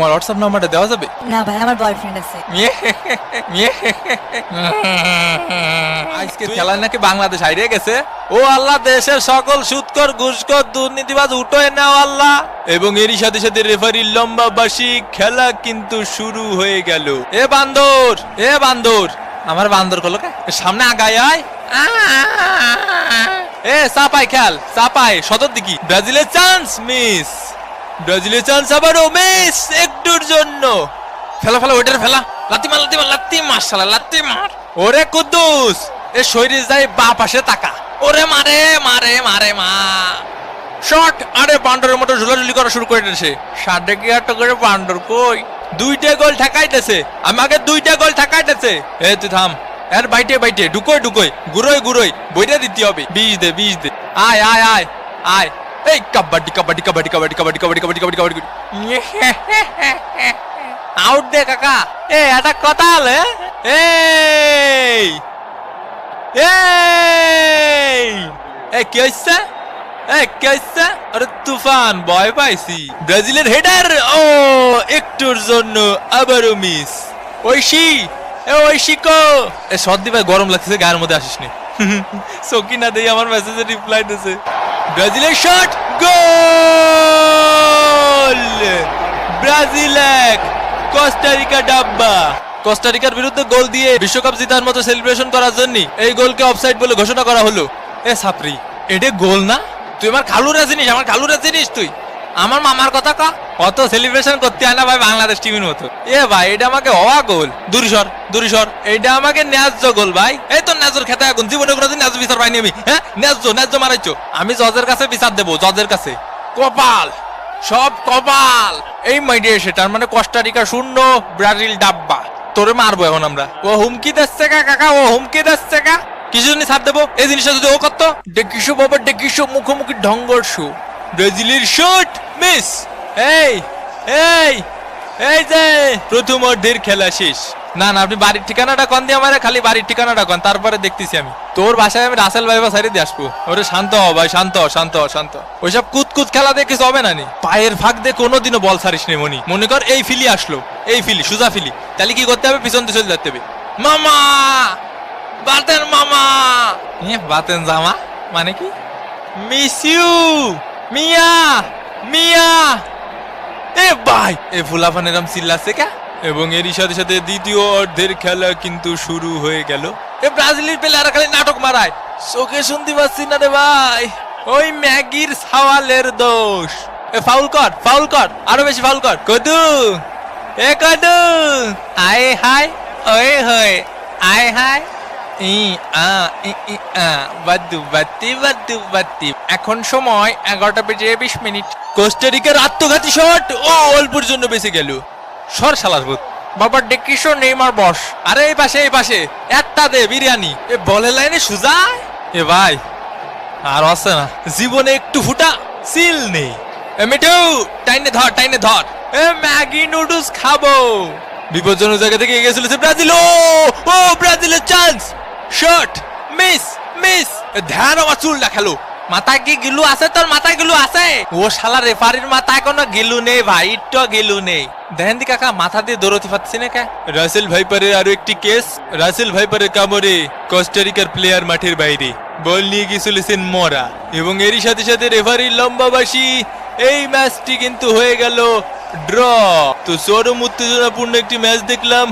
আমার হোয়াটসঅ্যাপ নাম্বারটা দেওয়া যাবে? না ভাই, আমার বয়ফ্রেন্ড আছে। আজকে খেলায় নাকি বাংলাদেশ হারিয়ে গেছে। ও আল্লাহ, দেশের সকল সুদখোর ঘুষখোর দুর্নীতিবাজ উঠোয় নাও আল্লাহ। এবং এরই সাথে সাথে রেফারির লম্বা বাঁশি, খেলা কিন্তু শুরু হয়ে গেল। এ বান্দর, এ বান্দর, আমার বান্দর কলো কে সামনে আগায় আয়। এ চাপাই খেল, চাপাই সদর দিকি। ব্রাজিলের চান্স মিস, ব্রাজিলের চান্স আবারও মিস একটুর জন্য। ফেলা ফেলা ওইটার ফেলা, লাত্তি মার লাত্তি মার লাত্তি মার শালা লাত্তি মার। ওরে কুদ্দুস, এ শরীর যায় বা পাশে তাকা। ওরে মারে মারে মারে মা শট। আরে বান্ডরের মতো ঝুলাঝুলি করা শুরু করে দিয়েছে। 8.5 করে বান্ডর কই, 2টা গোল ঠেকাইতেছে। আমাকে 2টা গোল ঠেকাইতেছে। এ তুই থাম, এর বাইটে বাইটে ঢুকোই ঢুকোই গুরোই গুরোই বইটা দিতে হবে। 20 দে 20 দে। আয় আয় আয় আয়। এই কাবাডি কাবাডি কাবাডি কাবাডি কাবাডি কাবাডি কাবাডি কাবাডি কাবাডি। আউট দে কাকা। এ এটা কথা হলে এই এই এই কি হইছে? এই কি হইছে? আরে তুফান ভয় পাইছি। ব্রাজিলের হেডার, ও একটুর জন্য আবারও মিস। ঐশী, এ ঐশী কো। এ সর্দি ভাই গরম লাগতেছে, গায়ের মধ্যে আসিস নি। সকিনা দেই আমার মেসেজে রিপ্লাই দিতেছে। ব্রাজিলের শট, গোল। ব্রাজিল 1, কোস্টারিকা ডাব্বা। কোস্টারিকার বিরুদ্ধে গোল দিয়ে বিশ্বকাপ জেতার মতো সেলিব্রেশন করার জন্য এই গোলকে অফসাইড বলে ঘোষণা করা হলো। এ সাপরি, এটা গোল না? তুই আমার খালুরা জিনিস, আমার খালুরা জিনিস। তুই আমার মামার কথা কা, অত সেলিব্রেশন করতে হয় না ভাই বাংলাদেশ টিমের মতো। এ ভাই, এটা আমাকে হওয়া গোল। দূরিসর দূরিসর, এইটা আমাকে ন্যায্য গোল ভাই। এই তো ন্যায্যর খেতে এখন জীবনে কোনোদিন ন্যায্য বিচার পাইনি আমি। হ্যাঁ, ন্যায্য ন্যায্য মারাইছো। আমি জজের কাছে বিচার দেবো, জজের কাছে। কপাল, সব কপাল। এই মাইডে সেটার মানে কোস্টারিকা 0, ব্রাজিল ডাব্বা। তোরে মারবো এখন আমরা। ও হুমকি দিচ্ছে কা কাকা, ও হুমকি দিচ্ছে কা। কিছু জন্য ছাড় দেবো। এই জিনিসটা যদি ও করতো, ডেকিসো বাবা ডেকিসো, মুখোমুখি ঢঙ্গর শো। ব্রাজিলের শট মিস। এই এই এই যে প্রথম অর্ধের খেলা শেষ। না না, আপনি বাড়ির ঠিকানাটা কন দিয়ে আমার, খালি বাড়ির ঠিকানাটা কন, তারপরে দেখতেছি আমি। তোর বাসায় আমি রাসেল ভাইবা সাইডে দিয়ে আসবো। ওরে শান্ত হ ভাই, শান্ত হ শান্ত হ শান্ত। ওইসব কুতকুত খেলা দেখে হবে না নি। পায়ের ফাঁক দিয়ে কোনোদিনও বল ছাড়িস নি মনি। মনে কর এই ফিলি আসলো, এই ফিলি সুজা ফিলি, তাহলে কি করতে হবে? পিছন দিয়ে চলে যেতে হবে। মামা বাতেন, মামা বাতেন জামা মানে কি? মিস ইউ মিয়া মিয়া। এ ভাই, এ ফুলাফান এরম চিল্লাচ্ছে কে? এবং এরই সাথে সাথে দ্বিতীয় অর্ধের খেলা কিন্তু শুরু হয়ে গেল। এ ব্রাজিলের প্লেয়াররা খালি নাটক মারায়, চোখে শুনতে পাচ্ছি না রে ভাই। ওই ম্যাগির সাওয়ালের দোষ। এ ফাউল কর, ফাউল কর, আরো বেশি ফাউল কর। কদু, এ কদু, আয় হাই, ওই হই, আয় হাই, বাদ্দু বাত্তি বাদ্দু বাত্তি। এখন সময় 11:20 কোস্টারিকার আত্মঘাতী শট, ও অল্পের জন্য বেঁচে গেল। সর শালার ভূত বাবা, ডেকিসো নেইমার বস। আরে এই পাশে এই পাশে একটা দে বিরিয়ানি। এ বলের লাইনে সুজা। এ ভাই আর আছে না, জীবনে একটু ফুটা সিল নেই। এ মিঠু, টাইনে ধর টাইনে ধর। এ ম্যাগি নুডলস খাবো। বিপজ্জনক জায়গা থেকে এগিয়ে চলেছে ব্রাজিল। ও ব্রাজিলের চান্স, শট মিস মিস। ধ্যান, আমার চুলটা খেলো। মাথায় কি গিলু আছে তোর? মাথায় গিলু আছে? ও শালা রেফারির মাথায় কোনো গিলু নেই ভাই, ইট্টো গিলু নেই। দেখেন দি কাকা, মাথা দিয়ে দৌড়তে পারছি না কে? রাসেল ভাইপারের আরো একটি কেস। রাসেল ভাইপারের কামড়ে কোস্টারিকার প্লেয়ার মাঠের বাইরে, বল নিয়ে গিয়ে চলেছেন মরা। এবং এরই সাথে সাথে রেফারির লম্বা বাঁশি। এই ম্যাচটি কিন্তু হয়ে গেল ড্র। তো চরম উত্তেজনাপূর্ণ একটি ম্যাচ দেখলাম।